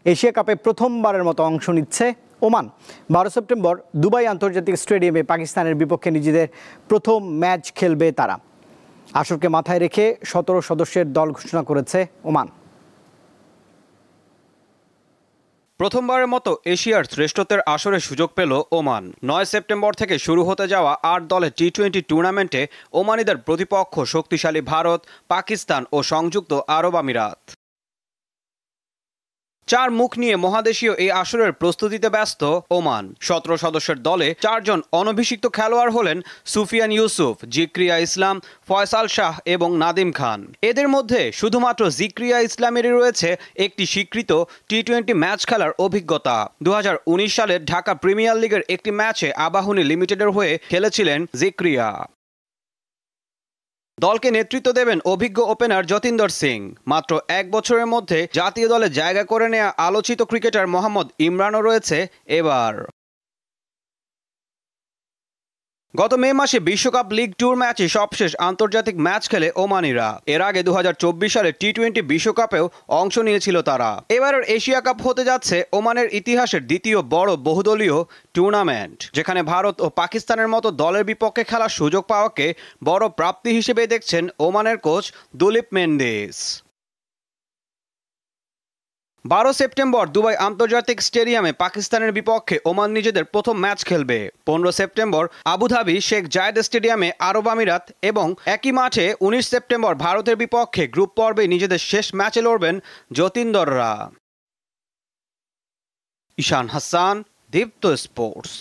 Asia কাপে প্রথমবারের মতো অংশ নিচ্ছে ওমান। 12 সেপ্টেম্বর দুবাই আন্তর্জাতিক স্টেডিয়ামে পাকিস্তানের বিপক্ষে নিজেদের প্রথম ম্যাচ খেলবে তারা। আসরকে মাথায় রেখে 17 সদস্যের দল ঘোষণা করেছে ওমান। প্রথমবারের মতো এশিয়ার শ্রেষ্ঠত্বের আসরে সুযোগ পেল ওমান। 9 সেপ্টেম্বর থেকে শুরু হতে যাওয়া 8 দলের টি-20 টুর্নামেন্টে ওমানিদের প্রতিপক্ষ শক্তিশালী ভারত, পাকিস্তান ও সংযুক্ত আরব আমিরাত। 4 মুখ নিয়ে মহাদেশীয় এই আসরের প্রস্তুতিতে ব্যস্ত ওমান। 17 সদস্যের দলে 4 জন অনভিষিক্ত খেলোয়াড় হলেন সুফিয়ান ইউসুফ, জিক্রিয়া ইসলাম, ফয়সাল শাহ এবং নাদিম খান। এদের মধ্যে শুধুমাত্র জিক্রিয়া ইসলামেরই রয়েছে একটি স্বীকৃত টি-20 ম্যাচ খেলার অভিজ্ঞতা। 2019 সালের ঢাকা প্রিমিয়ার লিগের একটি ম্যাচে আবাহনী লিমিটেডের হয়ে খেলেছিলেন জিক্রিয়া। দলকে নেতৃত্ব দেবেন অভিজ্ঞ ওপেনার যতীন্দর সিং। মাত্র 1 বছরের মধ্যে জাতীয় দলে জায়গা করে নেওয়া আলোচিত ক্রিকেটার মোহাম্মদ ইমরানও রয়েছে এবার। গত মে মাসে বিশ্বকাপ লিগ ট্যুর ম্যাচে সবশেষ আন্তর্জাতিক ম্যাচ খেলে ওমানিরা। এর আগে 2024 সালে টি-20 বিশ্বকাপেও অংশ নিয়েছিল তারা। এবারের এশিয়া কাপ হতে যাচ্ছে ওমানের ইতিহাসের দ্বিতীয় বড় বহুদলীয় টুর্নামেন্ট, যেখানে ভারত ও পাকিস্তানের মতো দলের বিপক্ষে খেলার সুযোগ পাওয়াকে বড় প্রাপ্তি হিসেবে দেখছেন ওমানের coach Duleep Mendis. 12 September Dubai আন্তর্জাতিক স্টেডিয়ামে পাকিস্তানের বিপক্ষে ওমান নিজেদের প্রথম ম্যাচ খেলবে। 15 সেপ্টেম্বর আবুধাবি শেখ জায়েদ স্টেডিয়ামে আরব আমিরাত এবং একই মাঠে 19 সেপ্টেম্বর ভারতের বিপক্ষে গ্রুপ পর্বে নিজেদের শেষ ম্যাচে লড়বেন যতীন্দররা। ঈশান হাসান, দীপ্ত স্পোর্টস।